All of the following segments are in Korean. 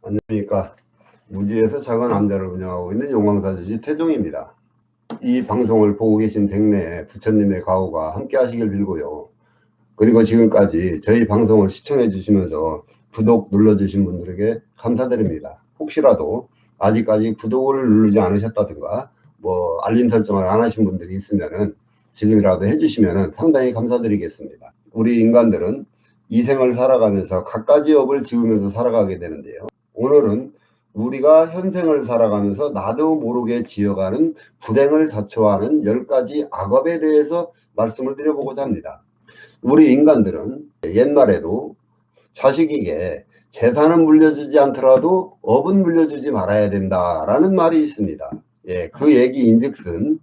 안녕하십니까. 무지에서 작은 남자를 운영하고 있는 용광사주지 태종입니다. 이 방송을 보고 계신 댁내에 부처님의 가호가 함께 하시길 빌고요. 그리고 지금까지 저희 방송을 시청해 주시면서 구독 눌러주신 분들에게 감사드립니다. 혹시라도 아직까지 구독을 누르지 않으셨다든가 알림 설정을 안 하신 분들이 있으면은 지금이라도 해주시면은 상당히 감사드리겠습니다. 우리 인간들은 이 생을 살아가면서 갖가지 업을 지으면서 살아가게 되는데요. 오늘은 우리가 현생을 살아가면서 나도 모르게 지어가는 불행을 자초하는 10가지 악업에 대해서 말씀을 드려보고자 합니다. 우리 인간들은 옛날에도 자식에게 재산은 물려주지 않더라도 업은 물려주지 말아야 된다라는 말이 있습니다. 그 얘기인즉슨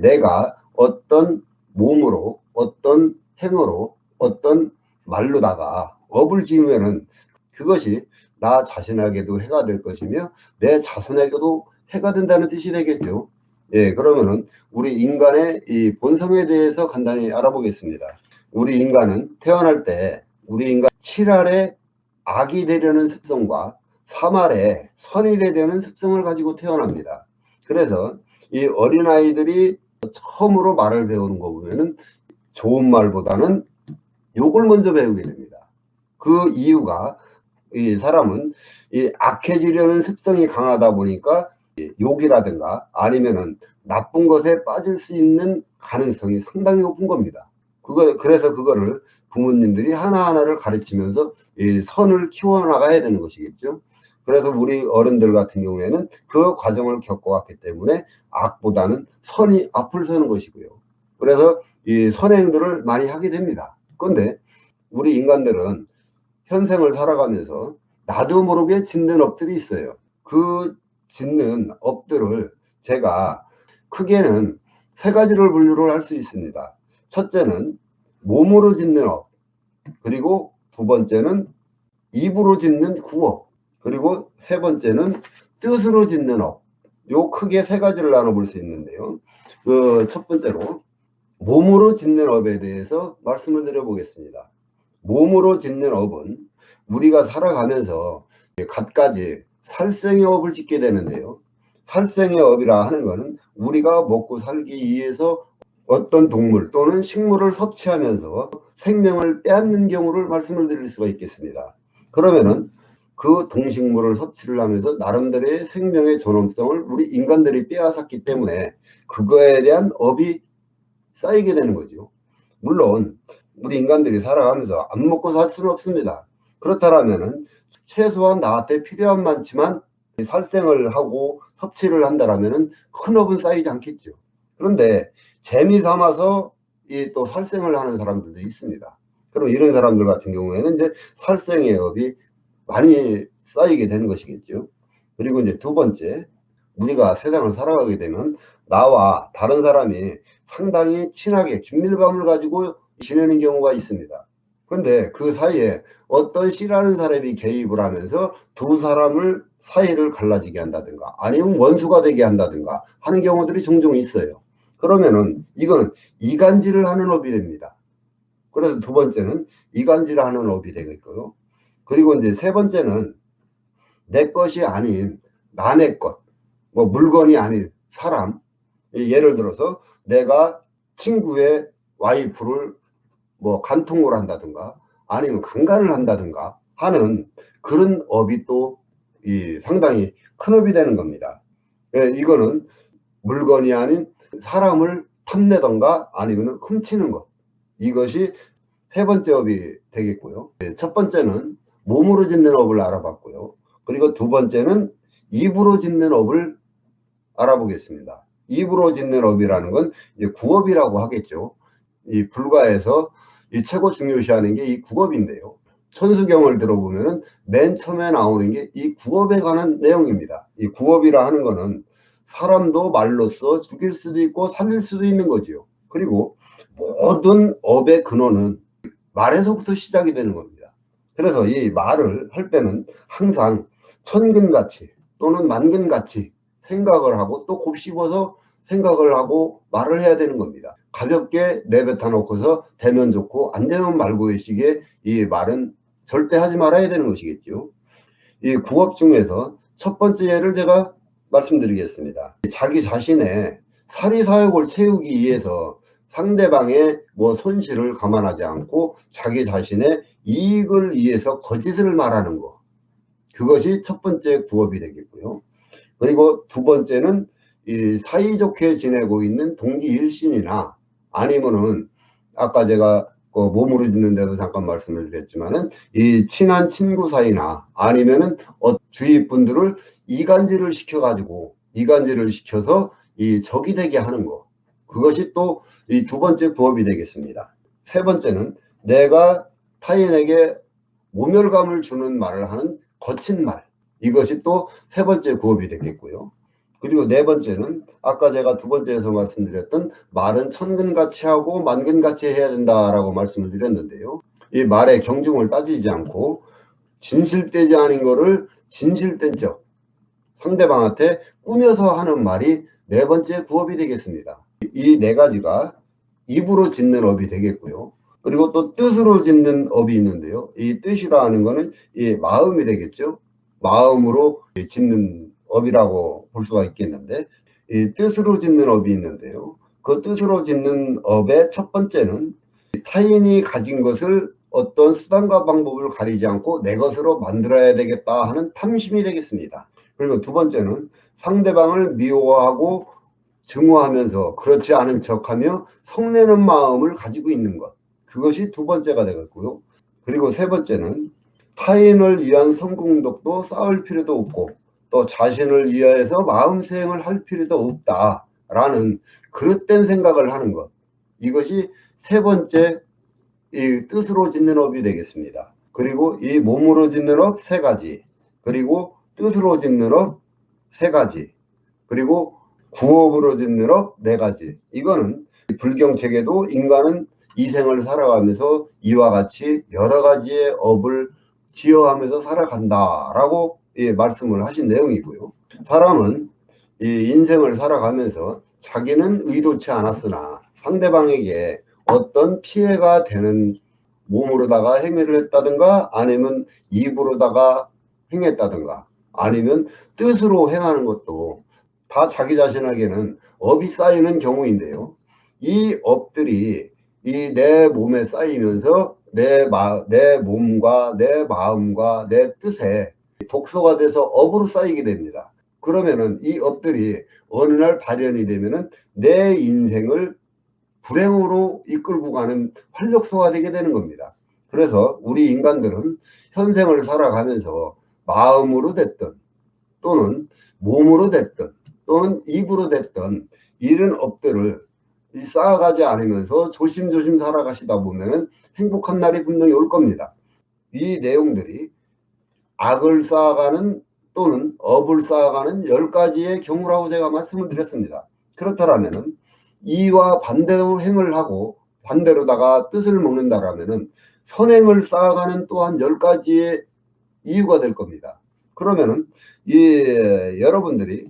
내가 어떤 몸으로, 어떤 행으로, 어떤 말로다가 업을 지으면은 그것이 나 자신에게도 해가 될 것이며 내 자손에게도 해가 된다는 뜻이 되겠죠. 그러면은 우리 인간의 이 본성에 대해서 간단히 알아보겠습니다. 우리 인간은 태어날 때 우리 인간 7알에 악이 되려는 습성과 3알에 선이 되려는 습성을 가지고 태어납니다. 그래서 이 어린아이들이 처음으로 말을 배우는 거 보면은 좋은 말보다는 욕을 먼저 배우게 됩니다. 그 이유가 이 사람은 이 악해지려는 습성이 강하다 보니까 욕이라든가 아니면은 나쁜 것에 빠질 수 있는 가능성이 상당히 높은 겁니다. 그래서 그거를 부모님들이 하나하나를 가르치면서 이 선을 키워나가야 되는 것이겠죠. 그래서 우리 어른들 같은 경우에는 그 과정을 겪어왔기 때문에 악보다는 선이 앞을 서는 것이고요. 그래서 이 선행들을 많이 하게 됩니다. 그런데 우리 인간들은 현생을 살아가면서 나도 모르게 짓는 업들이 있어요. 그 짓는 업들을 제가 크게는 3가지를 분류를 할 수 있습니다. 첫째는 몸으로 짓는 업, 그리고 2번째는 입으로 짓는 구업, 그리고 3번째는 뜻으로 짓는 업. 요 크게 3가지를 나눠볼 수 있는데요. 그 첫 번째로 몸으로 짓는 업에 대해서 말씀을 드려보겠습니다. 몸으로 짓는 업은 우리가 살아가면서 갖가지 살생의 업을 짓게 되는데요. 살생의 업이라 하는 것은 우리가 먹고 살기 위해서 어떤 동물 또는 식물을 섭취하면서 생명을 빼앗는 경우를 말씀을 드릴 수가 있겠습니다. 그러면은 그 동식물을 섭취를 하면서 나름대로의 생명의 존엄성을 우리 인간들이 빼앗았기 때문에 그거에 대한 업이 쌓이게 되는 거죠. 물론 우리 인간들이 살아가면서 안 먹고 살 수는 없습니다. 그렇다면은 최소한 나한테 필요한 만치만 살생을 하고 섭취를 한다라면은 큰 업은 쌓이지 않겠죠. 그런데 재미 삼아서 또 살생을 하는 사람들도 있습니다. 그럼 이런 사람들 같은 경우에는 이제 살생의 업이 많이 쌓이게 되는 것이겠죠. 그리고 이제 2번째, 우리가 세상을 살아가게 되면 나와 다른 사람이 상당히 친하게 긴밀감을 가지고 지내는 경우가 있습니다. 그런데 그 사이에 어떤 C라는 사람이 개입을 하면서 두 사람을 사이를 갈라지게 한다든가 아니면 원수가 되게 한다든가 하는 경우들이 종종 있어요. 그러면은 이건 이간질을 하는 업이 됩니다. 그래서 2번째는 이간질을 하는 업이 되겠고요. 그리고 이제 3번째는 내 것이 아닌 남의 것, 물건이 아닌 사람, 예를 들어서 내가 친구의 와이프를 간통을 한다든가 아니면 강간을 한다든가 하는 그런 업이 또 상당히 큰 업이 되는 겁니다. 이거는 물건이 아닌 사람을 탐내던가 아니면 훔치는 것, 이것이 3번째 업이 되겠고요. 첫 번째는 몸으로 짓는 업을 알아봤고요. 그리고 2번째는 입으로 짓는 업을 알아보겠습니다. 입으로 짓는 업이라는 건 이제 구업이라고 하겠죠. 이 불가에서 이 최고 중요시하는 게 이 구업인데요. 천수경을 들어보면은 맨 처음에 나오는 게 이 구업에 관한 내용입니다. 이 구업이라 하는 거는 사람도 말로써 죽일 수도 있고 살릴 수도 있는 거지요. 그리고 모든 업의 근원은 말에서부터 시작이 되는 겁니다. 그래서 이 말을 할 때는 항상 천근같이 또는 만근같이 생각을 하고 또 곱씹어서 생각을 하고 말을 해야 되는 겁니다. 가볍게 내뱉어 놓고서 되면 좋고 안 되면 말고 의식에 이 말은 절대 하지 말아야 되는 것이겠죠. 이 9업 중에서 첫 번째 예를 제가 말씀드리겠습니다. 자기 자신의 사리사욕을 채우기 위해서 상대방의 뭐 손실을 감안하지 않고 자기 자신의 이익을 위해서 거짓을 말하는 것, 그것이 첫 번째 9업이 되겠고요. 그리고 두 번째는 이 사이좋게 지내고 있는 동기 일신이나 아니면은 아까 제가 몸으로 짓는 데도 잠깐 말씀을 드렸지만은 이 친한 친구 사이나 아니면은 주위 분들을 이간질을 시켜서 이 적이 되게 하는 거, 그것이 또 이 두 번째 9업이 되겠습니다. 세 번째는 내가 타인에게 모멸감을 주는 말을 하는 거친 말, 이것이 또 세 번째 9업이 되겠고요. 그리고 네 번째는 아까 제가 두 번째에서 말씀드렸던 말은 천근같이 하고 만근같이 해야 된다라고 말씀을 드렸는데요. 이 말의 경중을 따지지 않고 진실되지 않은 거를 진실된 척 상대방한테 꾸며서 하는 말이 네 번째 9업이 되겠습니다. 이 네 가지가 입으로 짓는 업이 되겠고요. 그리고 또 뜻으로 짓는 업이 있는데요. 이 뜻이라 하는 거는 이 마음이 되겠죠. 마음으로 짓는 업이라고 볼 수가 있겠는데, 이 뜻으로 짓는 업이 있는데요. 그 뜻으로 짓는 업의 첫 번째는 타인이 가진 것을 어떤 수단과 방법을 가리지 않고 내 것으로 만들어야 되겠다 하는 탐심이 되겠습니다. 그리고 두 번째는 상대방을 미워하고 증오하면서 그렇지 않은 척하며 성내는 마음을 가지고 있는 것, 그것이 두 번째가 되겠고요. 그리고 세 번째는 타인을 위한 성공덕도 쌓을 필요도 없고 또 자신을 위하여서 마음수행을 할 필요도 없다라는 그릇된 생각을 하는 것, 이것이 세 번째 이 뜻으로 짓는 업이 되겠습니다. 그리고 이 몸으로 짓는 업 세 가지, 그리고 뜻으로 짓는 업 세 가지, 그리고 구업으로 짓는 업 네 가지. 이거는 불경책에도 인간은 이 생을 살아가면서 이와 같이 여러 가지의 업을 지어가면서 살아간다라고 말씀을 하신 내용이고요. 사람은 이 인생을 살아가면서 자기는 의도치 않았으나 상대방에게 어떤 피해가 되는 몸으로다가 행위를 했다든가 아니면 입으로다가 행했다든가 아니면 뜻으로 행하는 것도 다 자기 자신에게는 업이 쌓이는 경우인데요. 이 업들이 이 내 몸에 쌓이면서 내 몸과 내 마음과 내 뜻에 독소가 돼서 업으로 쌓이게 됩니다. 그러면은 이 업들이 어느 날 발현이 되면은 내 인생을 불행으로 이끌고 가는 활력소가 되게 되는 겁니다. 그래서 우리 인간들은 현생을 살아가면서 마음으로 됐든 또는 몸으로 됐든 또는 입으로 됐든 이런 업들을 쌓아가지 않으면서 조심조심 살아가시다 보면 행복한 날이 분명히 올 겁니다. 이 내용들이 악을 쌓아가는 또는 업을 쌓아가는 10가지의 경우라고 제가 말씀을 드렸습니다. 그렇다면 이와 반대로 행을 하고 반대로다가 뜻을 먹는다라면 선행을 쌓아가는 또한 10가지의 이유가 될 겁니다. 그러면은 여러분들이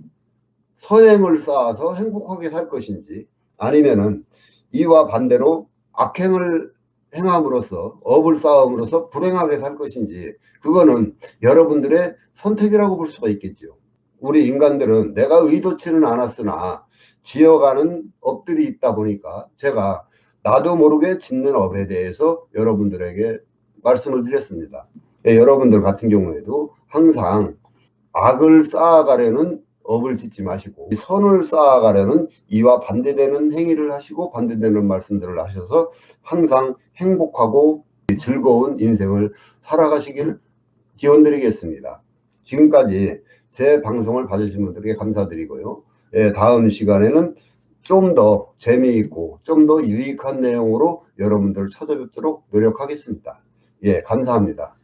선행을 쌓아서 행복하게 살 것인지 아니면은 이와 반대로 악행을 행함으로써 업을 쌓음으로써 불행하게 살 것인지, 그거는 여러분들의 선택이라고 볼 수가 있겠죠. 우리 인간들은 내가 의도치는 않았으나 지어가는 업들이 있다 보니까 제가 나도 모르게 짓는 업에 대해서 여러분들에게 말씀을 드렸습니다. 여러분들 같은 경우에도 항상 악을 쌓아가려는 업을 짓지 마시고 선을 쌓아가려는 이와 반대되는 행위를 하시고 반대되는 말씀들을 하셔서 항상 행복하고 즐거운 인생을 살아가시길 기원드리겠습니다. 지금까지 제 방송을 봐주신 분들에게 감사드리고요. 다음 시간에는 좀 더 재미있고 좀 더 유익한 내용으로 여러분들을 찾아뵙도록 노력하겠습니다. 감사합니다.